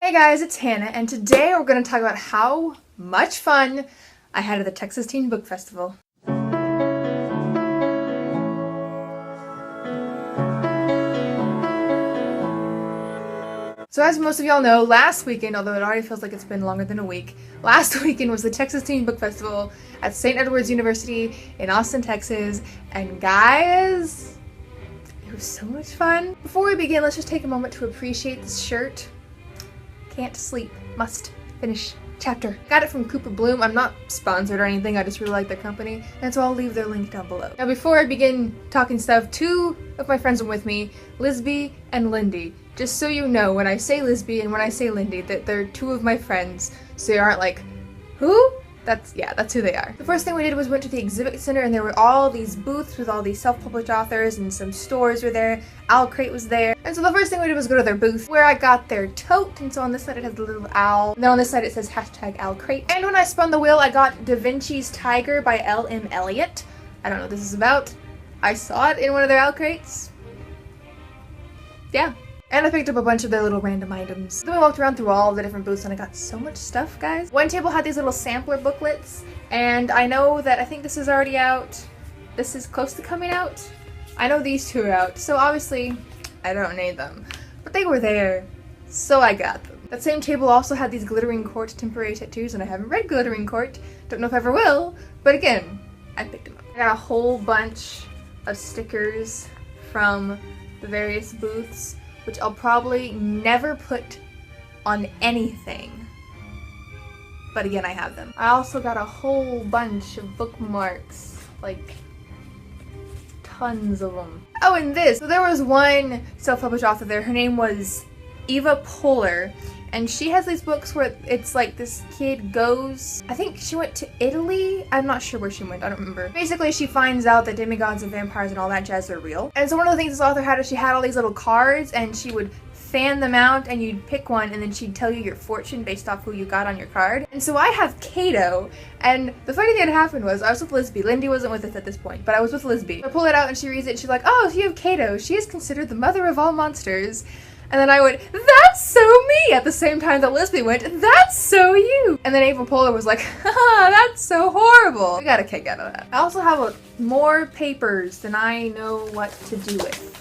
Hey guys, it's Hannah, and today we're going to talk about how much fun I had at the Texas Teen Book Festival. So as most of y'all know, last weekend, although it already feels like it's been longer than a week, last weekend was the Texas Teen Book Festival at St. Edward's University in Austin, Texas, and guys, it was so much fun. Before we begin, let's just take a moment to appreciate this shirt. Can't sleep, must finish chapter. Got it from Cooper Bloom. I'm not sponsored or anything, I just really like their company, and so I'll leave their link down below. Now before I begin talking stuff, two of my friends were with me, Lisby and Lindy. Just so you know, when I say Lisby and when I say Lindy, that they're two of my friends, so you aren't like, who? That's who they are. The first thing we did was went to the exhibit center, and there were all these booths with all these self-published authors, and some stores were there. Owl Crate was there. And so the first thing we did was go to their booth, where I got their tote, and so on this side it has the little owl, and then on this side it says #OwlCrate. And when I spun the wheel, I got Da Vinci's Tiger by L.M. Eliot. I don't know what this is about. I saw it in one of their Owl Crates. Yeah. And I picked up a bunch of their little random items. Then we walked around through all the different booths and I got so much stuff, guys. One table had these little sampler booklets, and I know that I think this is already out. This is close to coming out. I know these two are out, so obviously I don't need them. But they were there, so I got them. That same table also had these Glittering Court temporary tattoos, and I haven't read Glittering Court. Don't know if I ever will, but again, I picked them up. I got a whole bunch of stickers from the various booths, which I'll probably never put on anything. But again, I have them. I also got a whole bunch of bookmarks, like tons of them. Oh, and this. So there was one self-published author there. Her name was Eva Poehler, and she has these books where it's like this kid goes, I think she went to Italy? I'm not sure where she went, I don't remember. Basically, she finds out that demigods and vampires and all that jazz are real. And so one of the things this author had is she had all these little cards, and she would fan them out, and you'd pick one, and then she'd tell you your fortune based off who you got on your card. And so I have Cato, and the funny thing that happened was I was with Lisby. Lindy wasn't with us at this point, but I was with Lisby. I pull it out and she reads it, and she's like, oh, so you have Cato. She is considered the mother of all monsters. And then I went, that's so me! At the same time that Lisby went, that's so you! And then Ava Poehler was like, haha, that's so horrible! We got a kick out of that. I also have more papers than I know what to do with.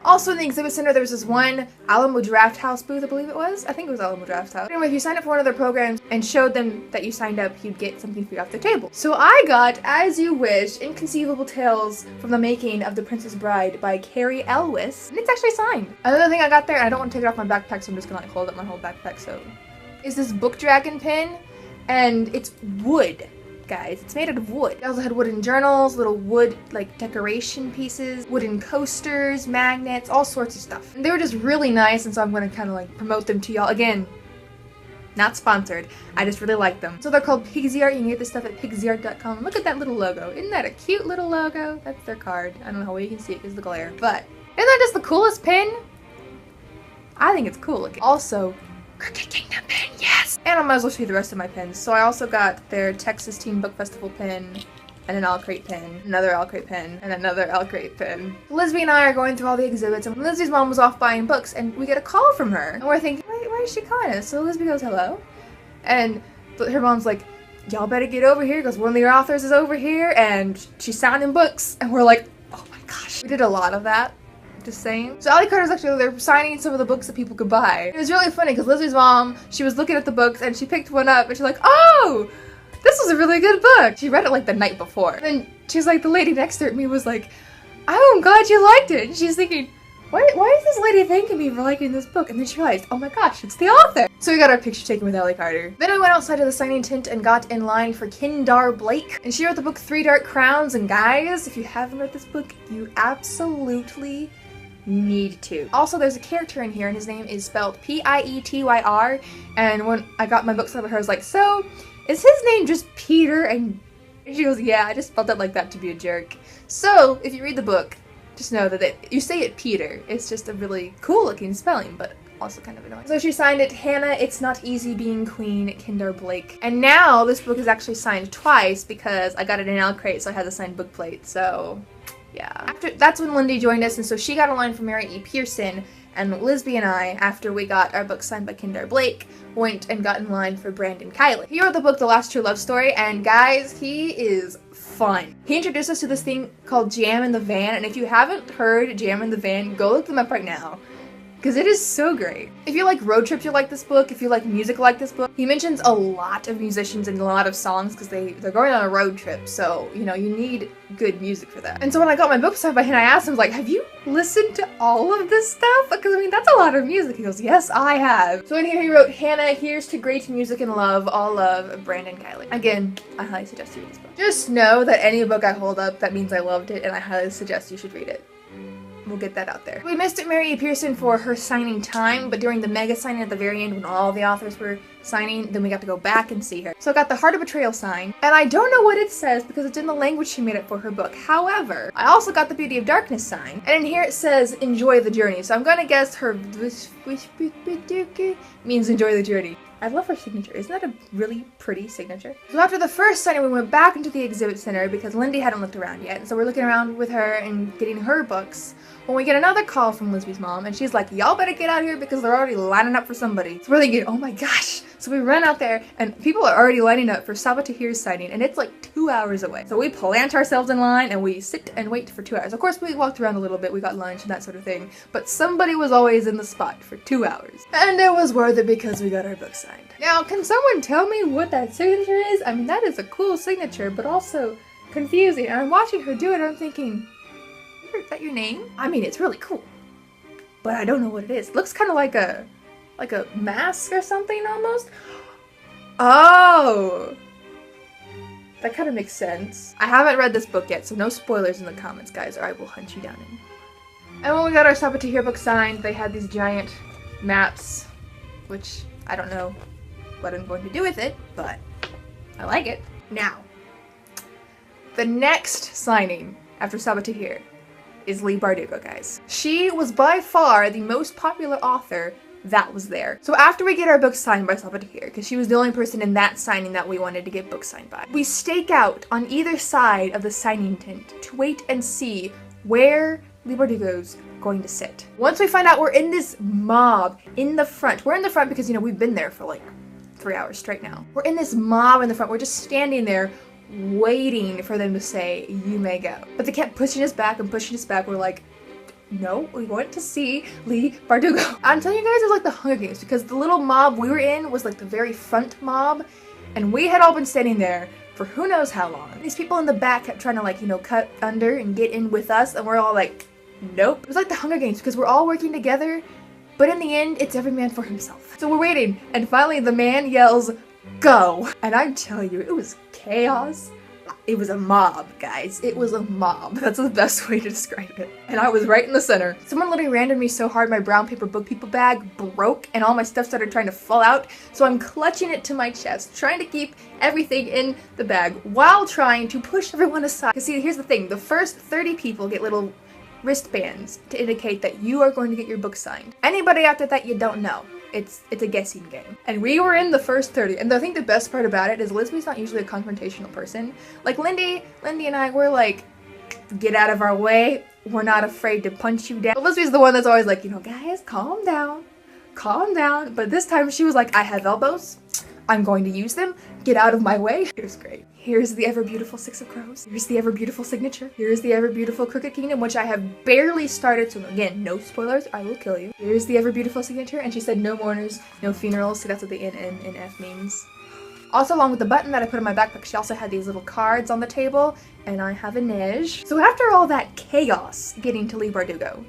Also in the exhibit center, there was this one Alamo Draft House booth, I believe it was. I think it was Alamo Draft House. Anyway, if you signed up for one of their programs and showed them that you signed up, you'd get something free off their table. So I got As You Wish, Inconceivable Tales from the Making of the Princess Bride by Carrie Elwes, and it's actually signed. Another thing I got there, and I don't want to take it off my backpack, so I'm just gonna like hold up my whole backpack, so, is this Book Dragon pin, and it's wood. Guys, it's made out of wood. I also had wooden journals, little wood like decoration pieces, wooden coasters, magnets, all sorts of stuff. And they were just really nice, and so I'm going to kind of like promote them to y'all. Again, not sponsored. I just really like them. So they're called Pigsy Art. You can get this stuff at pigsyart.com. Look at that little logo. Isn't that a cute little logo? That's their card. I don't know how well you can see it because of the glare. But isn't that just the coolest pin? I think it's cool looking. Also, Crooked Kingdom pin, yes! And I might as well show you the rest of my pins. So I also got their Texas Teen Book Festival pin, and an Owl Crate pin, another Owl Crate pin, and another Owl Crate pin. Lisby and I are going through all the exhibits, and Lisby's mom was off buying books, and we get a call from her. And we're thinking, why is she calling us? So Lisby goes, hello? And her mom's like, y'all better get over here, because one of your authors is over here, and she's signing books. And we're like, oh my gosh. We did a lot of that. Just saying. So Allie Carter's actually there signing some of the books that people could buy. It was really funny because Lizzie's mom, she was looking at the books and she picked one up and she's like, oh, this was a really good book. She read it like the night before. And then she's like, the lady next to me was like, oh, I'm glad you liked it. And she's thinking, why is this lady thanking me for liking this book? And then she realized, oh my gosh, it's the author. So we got our picture taken with Allie Carter. Then we went outside of the signing tent and got in line for Kindar Blake. And she wrote the book 3 Dark Crowns. And guys, if you haven't read this book, you absolutely need to. Also, there's a character in here, and his name is spelled P-I-E-T-Y-R, and when I got my books out of her, I was like, so, is his name just Peter? And she goes, yeah, I just spelled it like that to be a jerk. So, if you read the book, just know that you say it Peter. It's just a really cool looking spelling, but also kind of annoying. So she signed it, Hannah, It's Not Easy Being Queen, Kindar Blake. And now this book is actually signed twice because I got it in Owl Crate, so I had the signed book plate, so yeah. That's when Lindy joined us, and so she got a line from Mary E. Pearson, And Lisby and I, after we got our book signed by Kendar Blake, went and got in line for Brandon Kiley. He wrote the book The Last True Love Story, and guys, he is fun. He introduced us to this thing called Jam in the Van, and if you haven't heard Jam in the Van, go look them up right now, because it is so great. If you like road trips, you'll like this book. If you like music, you'll like this book. He mentions a lot of musicians and a lot of songs because they're going on a road trip, so, you know, you need good music for that. And so when I got my book signed by him, I asked him, like, have you listened to all of this stuff? Because, I mean, that's a lot of music. He goes, yes, I have. So in here he wrote, Hannah, here's to great music and love, all love, Brandon Kiley. Again, I highly suggest you read this book. Just know that any book I hold up, that means I loved it, and I highly suggest you should read it. We'll get that out there. We missed Mary E. Pearson for her signing time, but during the mega signing at the very end when all the authors were signing, then we got to go back and see her. So I got the Heart of Betrayal sign, and I don't know what it says because it's in the language she made up for her book. However, I also got the Beauty of Darkness sign, and in here it says enjoy the journey. So I'm gonna guess her means enjoy the journey. I love her signature. Isn't that a really pretty signature? So after the first signing, we went back into the exhibit center because Lindy hadn't looked around yet. And so we're looking around with her and getting her books when we get another call from Lisby's mom, and she's like, y'all better get out here because they're already lining up for somebody. So we're thinking, oh my gosh. So we run out there and people are already lining up for Sabaa Tahir's signing, and it's like 2 hours away. So we plant ourselves in line and we sit and wait for 2 hours. Of course, we walked around a little bit, we got lunch and that sort of thing, but somebody was always in the spot for 2 hours. And it was worth it because we got our book signed. Now, can someone tell me what that signature is? I mean, that is a cool signature, but also confusing. And I'm watching her do it and I'm thinking, is that your name? I mean, it's really cool, but I don't know what it is. It looks kind of like a mask or something almost. Oh, that kind of makes sense. I haven't read this book yet, so no spoilers in the comments, guys, or I will hunt you down. And when we got our Sabaa Tahir book signed, they had these giant maps, which I don't know what I'm going to do with it, but I like it. Now, the next signing after Sabaa Tahir is Leigh Bardugo, guys. She was by far the most popular author that was there. So after we get our book signed by Sabaa Tahir, because she was the only person in that signing that we wanted to get book signed by, we stake out on either side of the signing tent to wait and see where Leigh Bardugo's going to sit. Once we find out we're in this mob in the front, we're in the front because, you know, we've been there for like 3 hours straight now. We're in this mob in the front. We're just standing there waiting for them to say, you may go. But they kept pushing us back and pushing us back. We're like, no, we want to see Leigh Bardugo. I'm telling you guys, it's like the Hunger Games because the little mob we were in was like the very front mob, and we had all been standing there for who knows how long. These people in the back kept trying to, like, you know, cut under and get in with us, and we're all like, nope. It was like the Hunger Games because we're all working together, but in the end, it's every man for himself. So we're waiting, and finally the man yells, go! And I'm telling you, it was chaos. It was a mob, guys. It was a mob. That's the best way to describe it. And I was right in the center. Someone literally ran into me so hard my brown paper book people bag broke and all my stuff started trying to fall out. So I'm clutching it to my chest, trying to keep everything in the bag while trying to push everyone aside. Because see, here's the thing. The first 30 people get little wristbands to indicate that you are going to get your book signed. Anybody after that you don't know. It's a guessing game. And we were in the first 30. And I think the best part about it is Lisby's not usually a confrontational person. Like Lindy and I were like, get out of our way. We're not afraid to punch you down. But Lisby's the one that's always like, you know, guys, calm down. Calm down. But this time she was like, I have elbows. I'm going to use them. Get out of my way. It was great. Here's the ever beautiful Six of Crows. Here's the ever beautiful signature. Here's the ever beautiful Crooked Kingdom, which I have barely started. So again, no spoilers. I will kill you. Here's the ever beautiful signature. And she said no mourners, no funerals. So that's what the N and F means. Also, along with the button that I put in my backpack, she also had these little cards on the table. And I have a nej. So after all that chaos getting to Leigh Bardugo,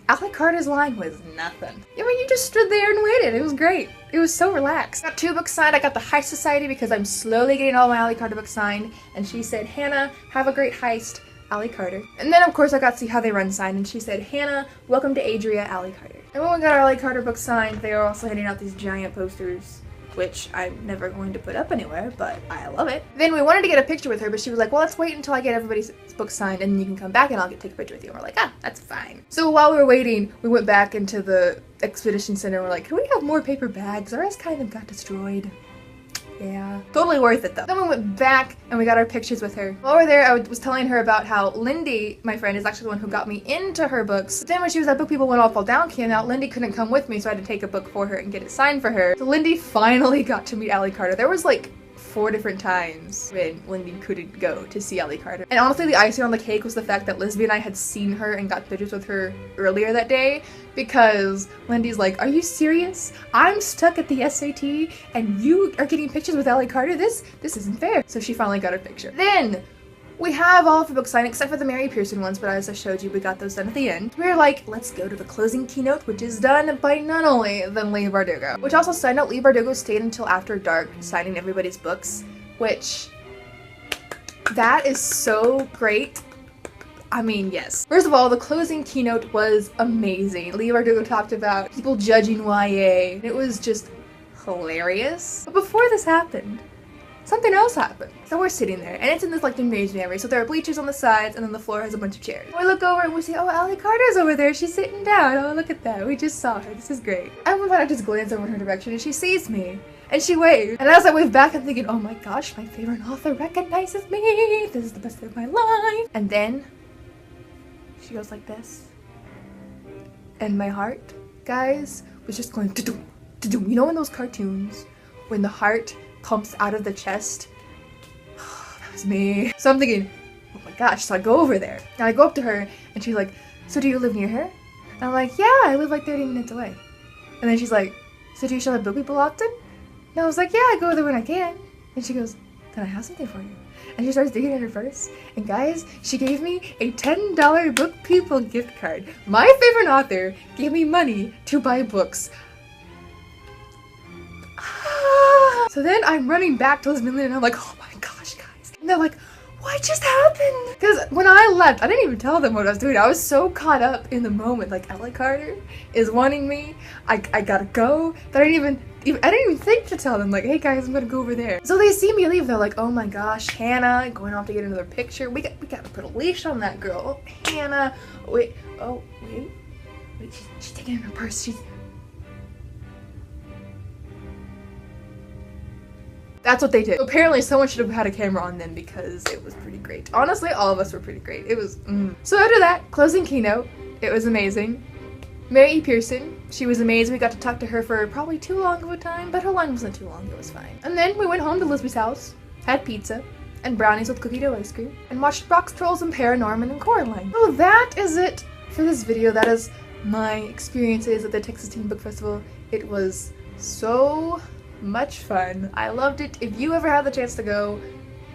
Ali Carter's line was nothing. I mean, you just stood there and waited. It was great. It was so relaxed. I got 2 books signed. I got the Heist Society because I'm slowly getting all my Ali Carter books signed. And she said, Hannah, have a great heist, Ali Carter. And then, of course, I got to see How They Run signed. And she said, Hannah, welcome to Adria, Ali Carter. And when we got our Ali Carter books signed, they were also handing out these giant posters, which I'm never going to put up anywhere, but I love it. Then we wanted to get a picture with her, but she was like, well, let's wait until I get everybody's book signed and then you can come back and I'll take a picture with you. And we're like, ah, that's fine. So while we were waiting, we went back into the expedition center. We're like, can we have more paper bags? Ours kind of got destroyed. Yeah, totally worth it though. Then we went back and we got our pictures with her. While we were there, I was telling her about how Lindy, my friend, is actually the one who got me into her books. But then when she was at Book People When All Fall Down came out, Lindy couldn't come with me, so I had to take a book for her and get it signed for her. So Lindy finally got to meet Allie Carter. There was like 4 different times when Lindy couldn't go to see Allie Carter. And honestly, the icing on the cake was the fact that Lisby and I had seen her and got pictures with her earlier that day, because Lindy's like, are you serious? I'm stuck at the SAT and you are getting pictures with Allie Carter? This isn't fair. So she finally got her picture. Then we have all of the books signed except for the Mary Pearson ones, but as I showed you, we got those done at the end. We were like, let's go to the closing keynote, which is done by none only than Leigh Bardugo. Which also, side note, Leigh Bardugo stayed until after dark signing everybody's books, which, that is so great. I mean, yes. First of all, the closing keynote was amazing. Leigh Bardugo talked about people judging YA. It was just hilarious. But before this happened, something else happened. So we're sitting there, and it's in this like gymnasium area, so there are bleachers on the sides, and then the floor has a bunch of chairs. We look over and we see, oh, Allie Carter's over there. She's sitting down. Oh, look at that. We just saw her. This is great. At one point, I just glance over in her direction, and she sees me, and she waves. And as I wave back, I'm thinking, oh my gosh, my favorite author recognizes me. This is the best day of my life. And then she goes like this, and my heart, guys, was just going to-doom, to-doom. You know in those cartoons when the heart pumps out of the chest? That was me. So I'm thinking, oh my gosh. So I go over there and I go up to her and she's like, so do you live near her? And I'm like, yeah, I live like 30 minutes away. And then she's like, so do you shop at Book People often? And I was like, yeah, I go there when I can. And she goes, then I have something for you. And she starts digging in her purse. And guys, she gave me a $10 Book People gift card. My favorite author gave me money to buy books. So then I'm running back to Liz Midland and I'm like, oh my gosh, guys. And they're like, what just happened? Because when I left, I didn't even tell them what I was doing. I was so caught up in the moment. Like, Allie Carter is wanting me. I gotta go. That I didn't even think to tell them, like, hey guys, I'm gonna go over there. So they see me leave. They're like, oh my gosh, Hannah, going off to get another picture. We gotta put a leash on that girl. Hannah, wait, oh, wait, she's taking it in her purse. That's what they did. So apparently someone should have had a camera on them because it was pretty great. Honestly, all of us were pretty great. It was, So after that, closing keynote, it was amazing. Mary E. Pearson, she was amazing. We got to talk to her for probably too long of a time, but her line wasn't too long, it was fine. And then we went home to Lisby's house, had pizza, and brownies with cookie dough ice cream, and watched Box Trolls and Paranorman and Coraline. So that is it for this video. That is my experiences at the Texas Teen Book Festival. It was so much fun. I loved it. If you ever have the chance to go,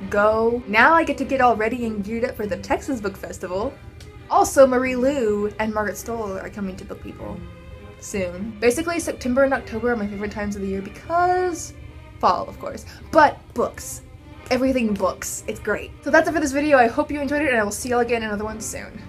go. Now I get to get all ready and geared up for the Texas Book Festival. Also, Marie Lu and Margaret Stoll are coming to Book People soon. Basically, September and October are my favorite times of the year because fall, of course, but books. Everything books. It's great. So that's it for this video. I hope you enjoyed it, and I will see y'all again in another one soon.